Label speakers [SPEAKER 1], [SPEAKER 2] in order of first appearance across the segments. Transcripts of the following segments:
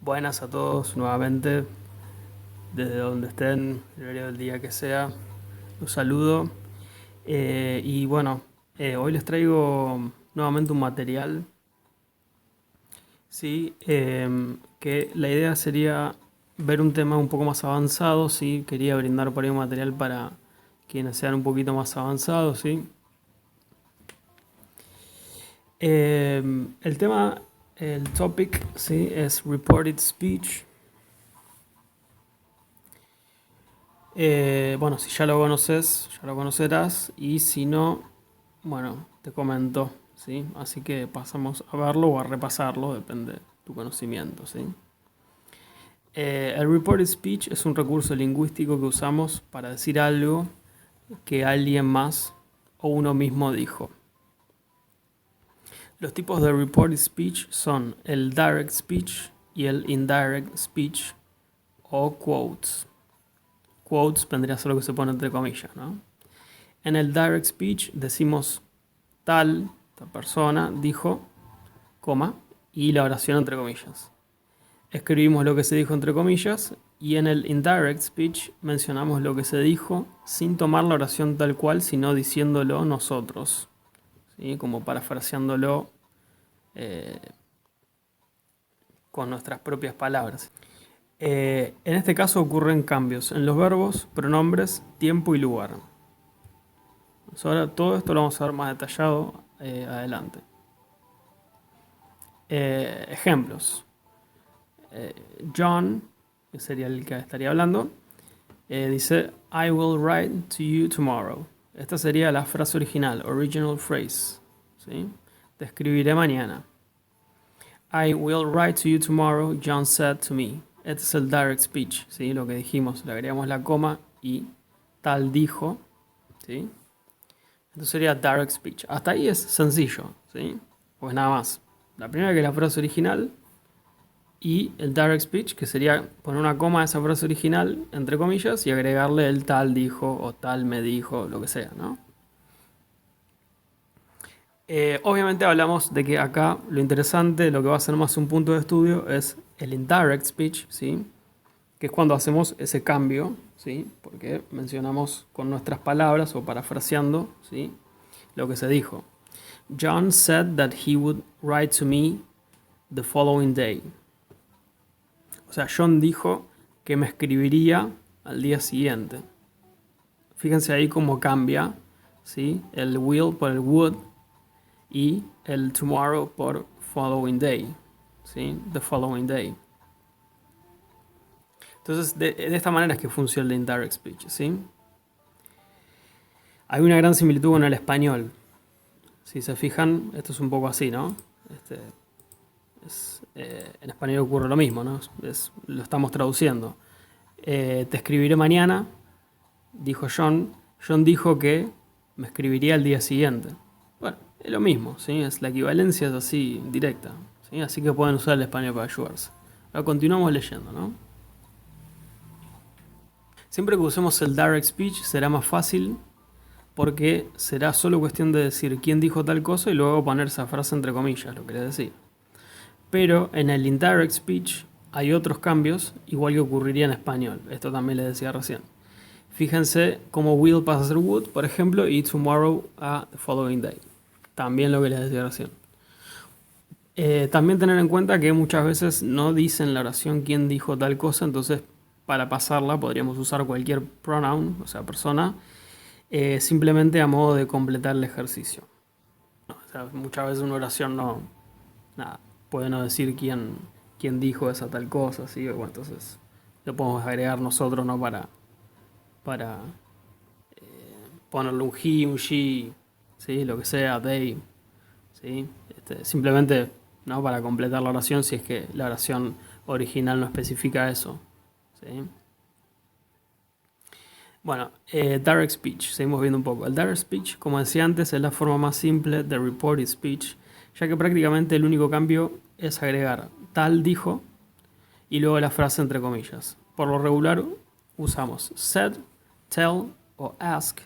[SPEAKER 1] Buenas a todos nuevamente, desde donde estén, el horario del día que sea. Los saludo. Y bueno, hoy les traigo nuevamente un material, ¿sí? Que la idea sería ver un tema un poco más avanzado, ¿sí? Quería brindar por ahí un material para quienes sean un poquito más avanzados, ¿sí? El tema, el topic, ¿sí? Es reported speech. Bueno, si ya lo conoces, ya lo conocerás. Y si no, bueno, te comento, ¿sí? Así que pasamos a verlo o a repasarlo, depende de tu conocimiento, ¿sí? El reported speech es un recurso lingüístico que usamos para decir algo que alguien más o uno mismo dijo. Los tipos de reported speech son el direct speech y el indirect speech o quotes. Quotes vendría a ser lo que se pone entre comillas, ¿no? En el direct speech decimos tal persona dijo, coma, y la oración entre comillas. Escribimos lo que se dijo entre comillas y en el indirect speech mencionamos lo que se dijo sin tomar la oración tal cual, sino diciéndolo nosotros, ¿sí? Como parafraseándolo eh, con nuestras propias palabras. En este caso ocurren cambios en los verbos, pronombres, tiempo y lugar. Ahora todo esto lo vamos a ver más detallado adelante. Ejemplos. John, que sería el que estaría hablando, dice I will write to you tomorrow. Esta sería la frase original, original phrase, ¿sí? Te escribiré mañana. I will write to you tomorrow, John said to me. Este es el direct speech, ¿sí? Lo que dijimos, le agregamos la coma y tal dijo, ¿sí? Esto sería direct speech. Hasta ahí es sencillo, ¿sí? Pues nada más. La primera que es la frase original y el direct speech, que sería poner una coma a esa frase original, entre comillas, y agregarle el tal dijo o tal me dijo, lo que sea, ¿no? Obviamente hablamos de que acá lo interesante, lo que va a ser más un punto de estudio, es el indirect speech, ¿sí? Que es cuando hacemos ese cambio, ¿sí? Porque mencionamos con nuestras palabras o parafraseando, ¿sí? Lo que se dijo. John said that he would write to me the following day. O sea, John dijo que me escribiría al día siguiente. Fíjense ahí cómo cambia, ¿sí? El will por el would y el tomorrow por following day, ¿sí? The following day. Entonces, de esta manera es que funciona el indirect speech, ¿sí? Hay una gran similitud con el español. Si se fijan, esto es un poco así, ¿no? En español ocurre lo mismo, ¿no? Lo estamos traduciendo. Te escribiré mañana, dijo John. John dijo que me escribiría el día siguiente. Bueno, es lo mismo, ¿sí? La equivalencia es así, directa, ¿sí? Así que pueden usar el español para ayudarse. Ahora continuamos leyendo, ¿no? Siempre que usemos el direct speech será más fácil porque será solo cuestión de decir quién dijo tal cosa y luego poner esa frase entre comillas, lo que les decía. Pero en el indirect speech hay otros cambios, igual que ocurriría en español. Esto también les decía recién. Fíjense cómo will pasa a ser would, por ejemplo, y tomorrow a the following day. También lo que les decía recién. También tener en cuenta que muchas veces no dicen la oración quién dijo tal cosa, entonces para pasarla podríamos usar cualquier pronoun, o sea, persona, simplemente a modo de completar el ejercicio. O sea, muchas veces una oración no, nada, puede no decir quién dijo esa tal cosa, ¿sí? Bueno, entonces lo podemos agregar nosotros, ¿no? Para ponerle un he, un she, ¿sí? Lo que sea, they, ¿sí? Simplemente, ¿no? Para completar la oración si es que la oración original no especifica eso, ¿sí? Bueno, direct speech, seguimos viendo un poco. El direct speech, como decía antes, es la forma más simple de reported speech, ya que prácticamente el único cambio es agregar tal dijo y luego la frase entre comillas. Por lo regular usamos said, tell o ask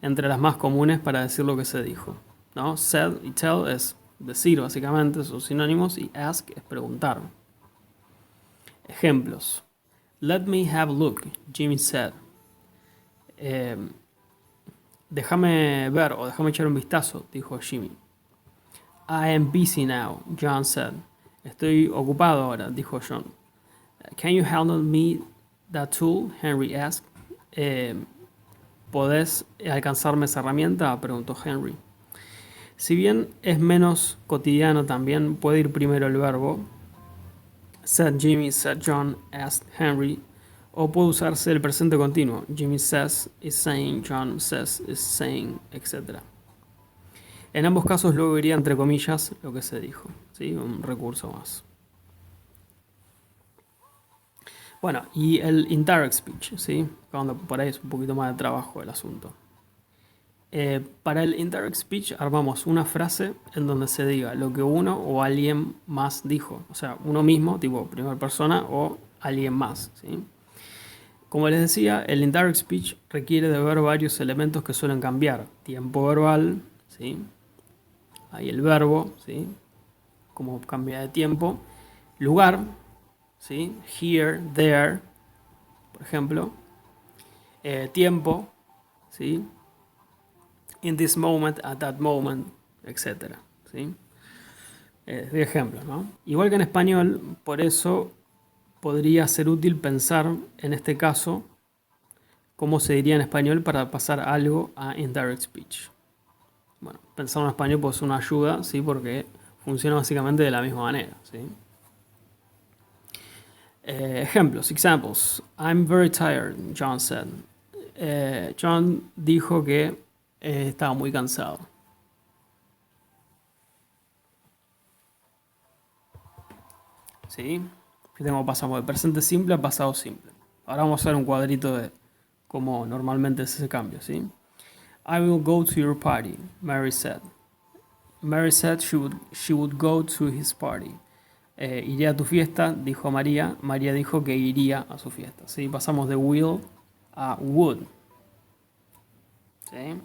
[SPEAKER 1] entre las más comunes para decir lo que se dijo, ¿no? Said y tell es decir básicamente, son sinónimos, y ask es preguntar. Ejemplos. Let me have a look, Jimmy said. Eh, déjame ver o déjame echar un vistazo, dijo Jimmy. I am busy now, John said. Estoy ocupado ahora, dijo John. Can you handle me that tool? Henry asked. ¿Podés alcanzarme esa herramienta? Preguntó Henry. Si bien es menos cotidiano también, puede ir primero el verbo said Jimmy, said John, asked Henry, o puede usarse el presente continuo. Jimmy says is saying, John says is saying, etc. En ambos casos luego iría entre comillas lo que se dijo, ¿sí? Un recurso más. Bueno, y el indirect speech, ¿sí? Cuando por ahí es un poquito más de trabajo el asunto. Para el indirect speech armamos una frase en donde se diga lo que uno o alguien más dijo. O sea, uno mismo, tipo primera persona, o alguien más, ¿sí? Como les decía, el indirect speech requiere de ver varios elementos que suelen cambiar. Tiempo verbal, ¿sí? Ahí el verbo, ¿sí? Como cambia de tiempo. Lugar, ¿sí? Here, there, por ejemplo. Tiempo, ¿sí? In this moment, at that moment, etc. ¿Sí? De ejemplo, ¿no? Igual que en español, por eso podría ser útil pensar en este caso cómo se diría en español para pasar algo a indirect speech. Bueno, pensar en español puede ser una ayuda, ¿sí? Porque funciona básicamente de la misma manera, ¿sí? Ejemplos, examples. I'm very tired, John said. John dijo que estaba muy cansado. ¿Sí? Pasamos de presente simple a pasado simple. Ahora vamos a hacer un cuadrito de cómo normalmente es ese cambio, ¿sí? I will go to your party, Mary said. Mary said she would go to his party. Iré a tu fiesta, dijo María. María dijo que iría a su fiesta, ¿sí? Pasamos de will a would. ¿Sí?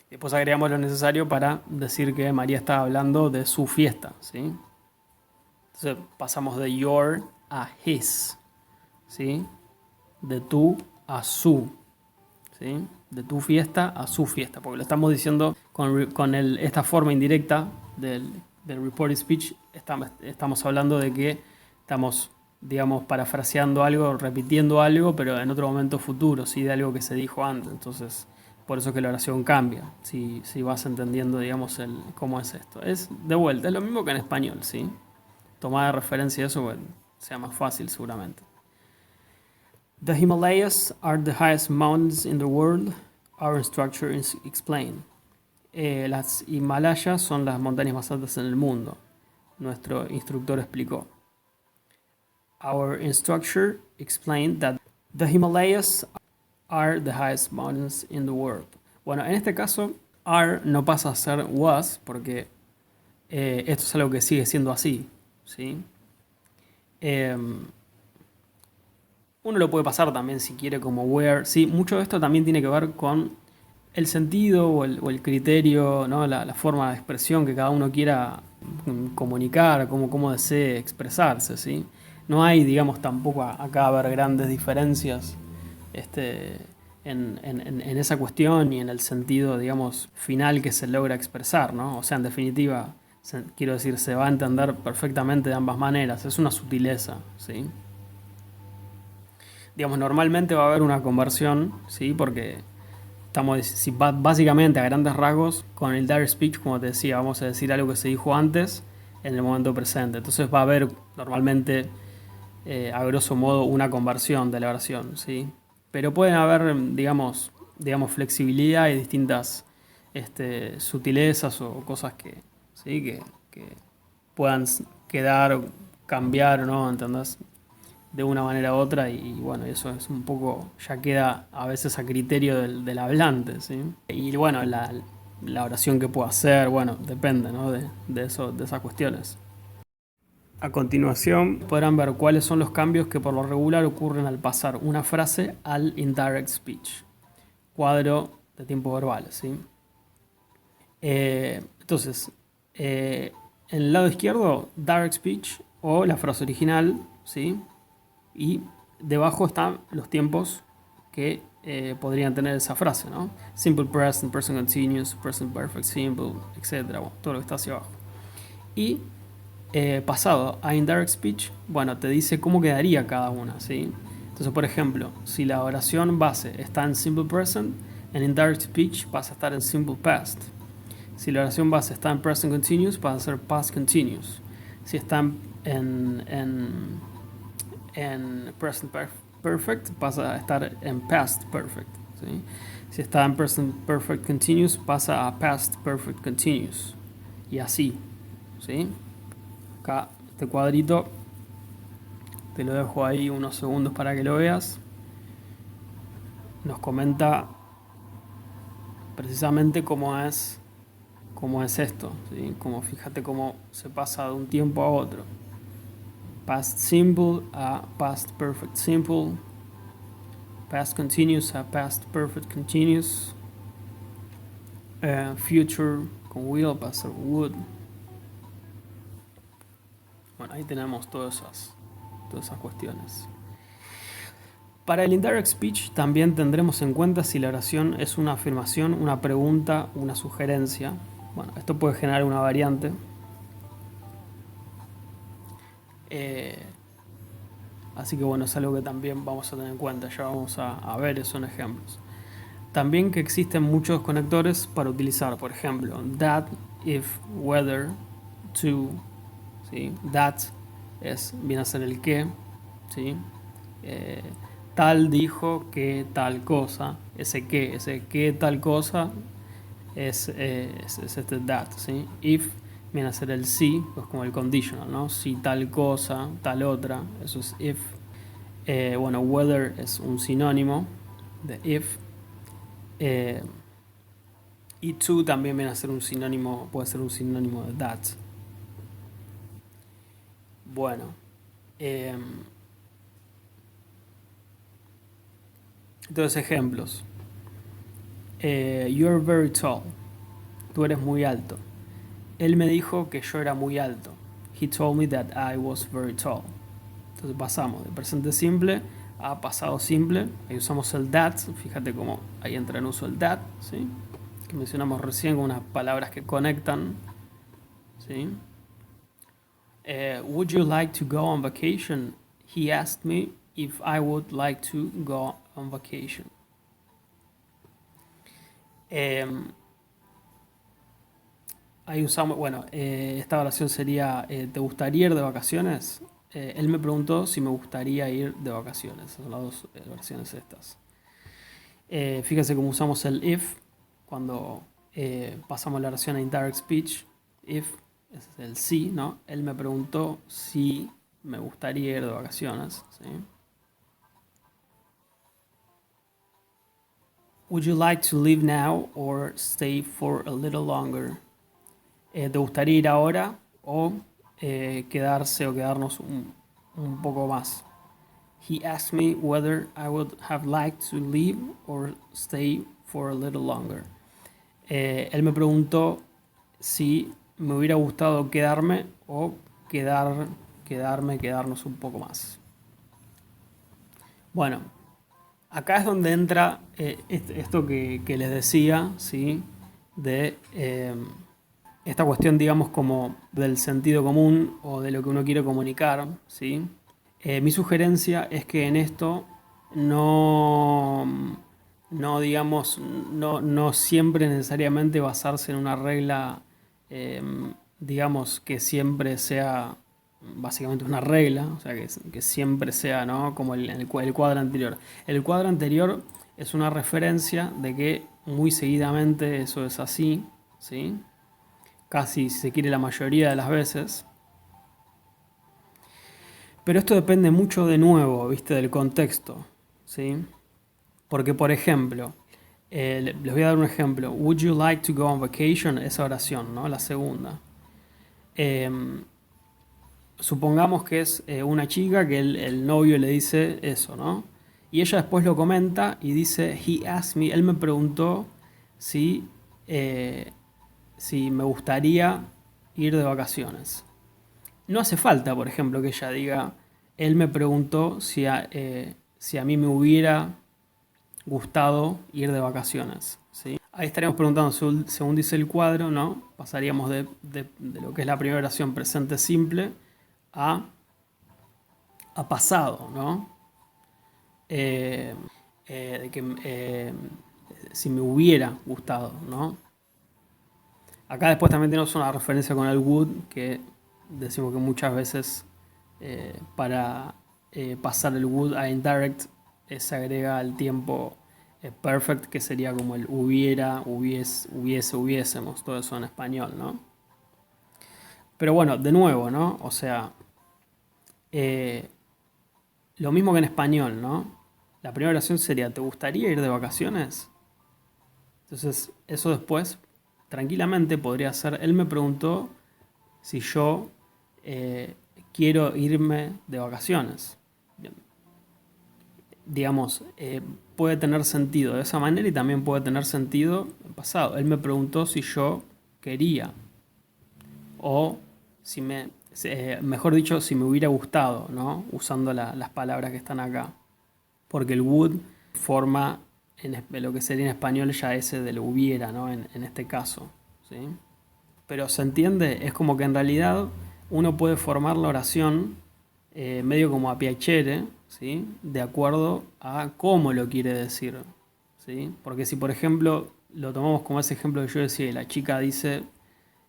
[SPEAKER 1] Después agregamos lo necesario para decir que María estaba hablando de su fiesta, ¿sí? Entonces pasamos de your a his, ¿sí? De tu a su, ¿sí? De tu fiesta a su fiesta, porque lo estamos diciendo con esta forma indirecta del reported speech, estamos hablando de que estamos, digamos, parafraseando algo, repitiendo algo, pero en otro momento futuro, ¿sí? De algo que se dijo antes. Entonces, por eso que la oración cambia, si vas entendiendo, digamos, cómo es esto. Es, de vuelta, es lo mismo que en español, ¿sí? Tomar de referencia eso, bueno, sea más fácil seguramente. The Himalayas are the highest mountains in the world, our instructor explained. Las Himalayas son las montañas más altas en el mundo, nuestro instructor explicó. Our instructor explained that the Himalayas are the highest mountains in the world. Bueno, en este caso, are no pasa a ser was, porque esto es algo que sigue siendo así, ¿sí? Uno lo puede pasar también si quiere como where, ¿sí? Mucho de esto también tiene que ver con el sentido o el criterio, ¿no? La forma de expresión que cada uno quiera comunicar, cómo desee expresarse, ¿sí? No hay, digamos, tampoco acá haber grandes diferencias en esa cuestión y en el sentido, digamos, final que se logra expresar, ¿no? O sea, en definitiva, quiero decir, se va a entender perfectamente de ambas maneras, es una sutileza, ¿sí? Digamos, normalmente va a haber una conversión, ¿sí? Porque básicamente a grandes rasgos, con el direct speech, como te decía, vamos a decir algo que se dijo antes en el momento presente. Entonces va a haber normalmente, a grosso modo, una conversión de la oración, ¿sí? Pero pueden haber, digamos flexibilidad y distintas sutilezas o cosas que, ¿sí? que puedan quedar, cambiar, ¿no? ¿Entendés? De una manera u otra y bueno, eso es un poco, ya queda a veces a criterio del hablante, ¿sí? Y bueno, la oración que puedo hacer, bueno, depende, ¿no? de esas cuestiones. A continuación podrán ver cuáles son los cambios que por lo regular ocurren al pasar una frase al indirect speech. Cuadro de tiempos verbales, ¿sí? Entonces, en el lado izquierdo, direct speech o la frase original, ¿sí? Y debajo están los tiempos que podrían tener esa frase, ¿no? Simple present, present continuous, present perfect, simple, etc. Bueno, todo lo que está hacia abajo. Y pasado a indirect speech, bueno, te dice cómo quedaría cada una, ¿sí? Entonces, por ejemplo, si la oración base está en simple present, en indirect speech pasa a estar en simple past. Si la oración base está en present continuous, pasa a ser past continuous. Si está en present perfect, pasa a estar en past perfect, ¿sí? Si está en present perfect continuous, pasa a past perfect continuous. Y así, ¿sí? Acá, este cuadrito, te lo dejo ahí unos segundos para que lo veas. Nos comenta precisamente cómo es esto, ¿sí? Como fíjate cómo se pasa de un tiempo a otro. Past simple a past perfect simple. Past continuous a past perfect continuous. Future con will pasa a ser would. Bueno, ahí tenemos todas esas cuestiones. Para el indirect speech también tendremos en cuenta si la oración es una afirmación, una pregunta, una sugerencia. Bueno, esto puede generar una variante. Así que bueno, es algo que también vamos a tener en cuenta. Ya vamos a ver esos ejemplos. También que existen muchos conectores para utilizar. Por ejemplo, that, if, whether, to. ¿Sí? That viene a ser el que. ¿Sí? Tal dijo que tal cosa. Ese que tal cosa es este that. ¿Sí? If viene a ser el si, pues como el conditional, ¿no? Si tal cosa, tal otra, eso es if. Bueno, whether es un sinónimo de if. Y to también viene a ser un sinónimo, puede ser un sinónimo de that. Bueno, entonces ejemplos. You're very tall. Tú eres muy alto. Él me dijo que yo era muy alto. He told me that I was very tall. Entonces pasamos de presente simple a pasado simple. Ahí usamos el that. Fíjate cómo ahí entra en uso el that, ¿sí? Que mencionamos recién con unas palabras que conectan, ¿sí? Would you like to go on vacation? He asked me if I would like to go on vacation. Ahí usamos, bueno, esta oración sería, ¿te gustaría ir de vacaciones? Él me preguntó si me gustaría ir de vacaciones. Son las dos versiones estas. Fíjense cómo usamos el if cuando pasamos la oración a indirect speech. If es el sí, ¿no? Él me preguntó si me gustaría ir de vacaciones, ¿sí? Would you like to leave now or stay for a little longer? ¿Te gustaría ir ahora o quedarse o quedarnos un poco más? He asked me whether I would have liked to leave or stay for a little longer. Él me preguntó si me hubiera gustado quedarme o quedarnos un poco más. Bueno, acá es donde entra esto que les decía, ¿sí? De esta cuestión, digamos, como del sentido común o de lo que uno quiere comunicar, ¿sí? Mi sugerencia es que en esto digamos, no siempre necesariamente basarse en una regla, digamos, que siempre sea básicamente una regla, o sea, que siempre sea, ¿no? Como el cuadro anterior. El cuadro anterior es una referencia de que muy seguidamente eso es así, ¿sí? Casi, si se quiere, la mayoría de las veces. Pero esto depende mucho de nuevo, ¿viste? Del contexto, ¿sí? Porque, por ejemplo, les voy a dar un ejemplo. Would you like to go on vacation? Esa oración, ¿no? La segunda. Supongamos que es una chica que el novio le dice eso, ¿no? Y ella después lo comenta y dice, he asked me, él me preguntó si me gustaría ir de vacaciones. no hace falta, por ejemplo, que ella diga, él me preguntó si a mí me hubiera gustado ir de vacaciones, ¿sí? Ahí estaríamos preguntando, según dice el cuadro, ¿no? Pasaríamos de lo que es la primera oración presente simple a, a pasado, ¿no? Eh, de que si me hubiera gustado, ¿no? Acá después también tenemos una referencia con el would, que decimos que muchas veces para pasar el would a indirect se agrega el tiempo perfect, que sería como el hubiera, hubiésemos, todo eso en español, ¿no? Pero bueno, de nuevo, ¿no? O sea, lo mismo que en español, ¿no? La primera oración sería, ¿te gustaría ir de vacaciones? Entonces, eso después, tranquilamente podría ser, él me preguntó si yo quiero irme de vacaciones. Digamos, puede tener sentido de esa manera y también puede tener sentido en pasado. Él me preguntó si yo quería o si mejor dicho, si me hubiera gustado, ¿no? Usando las palabras que están acá. Porque el would forma lo que sería en español ya ese del hubiera, ¿no? En este caso, ¿sí? Pero se entiende, es como que en realidad uno puede formar la oración medio como a piacere, ¿sí? De acuerdo a cómo lo quiere decir, ¿sí? Porque si por ejemplo lo tomamos como ese ejemplo que yo decía y la chica dice,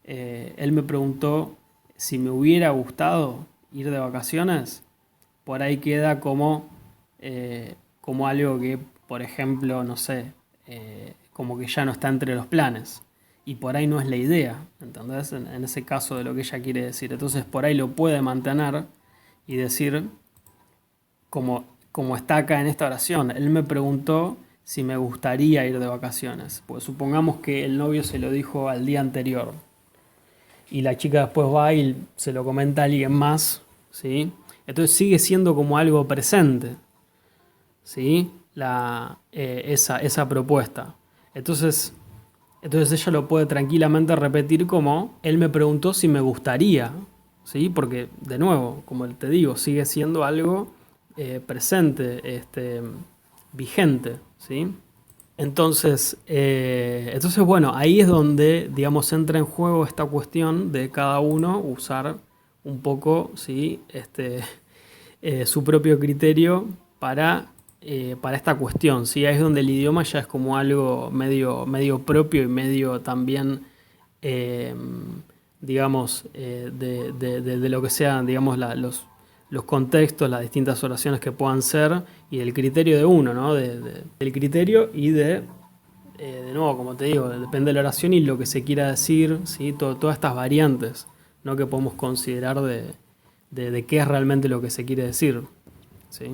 [SPEAKER 1] él me preguntó si me hubiera gustado ir de vacaciones, por ahí queda como algo que, por ejemplo, no sé, como que ya no está entre los planes. Y por ahí no es la idea, ¿entendés? En ese caso de lo que ella quiere decir. Entonces por ahí lo puede mantener y decir, como está acá en esta oración, él me preguntó si me gustaría ir de vacaciones. Pues supongamos que el novio se lo dijo al día anterior y la chica después va y se lo comenta a alguien más, ¿sí? Entonces sigue siendo como algo presente, ¿sí? Esa propuesta. Entonces ella lo puede tranquilamente repetir como, él me preguntó si me gustaría, ¿sí? Porque, de nuevo, como te digo, sigue siendo algo presente, vigente, ¿sí? Entonces, bueno, ahí es donde, digamos, entra en juego esta cuestión de cada uno usar un poco, ¿sí? Su propio criterio para esta cuestión, ¿sí? Ahí es donde el idioma ya es como algo medio propio y medio también, eh, digamos, de lo que sean, digamos, los contextos, las distintas oraciones que puedan ser y el criterio de uno, ¿no? Del criterio y de nuevo, como te digo, depende de la oración y lo que se quiera decir, ¿sí? Todas estas variantes, ¿no? Que podemos considerar de qué es realmente lo que se quiere decir, ¿sí?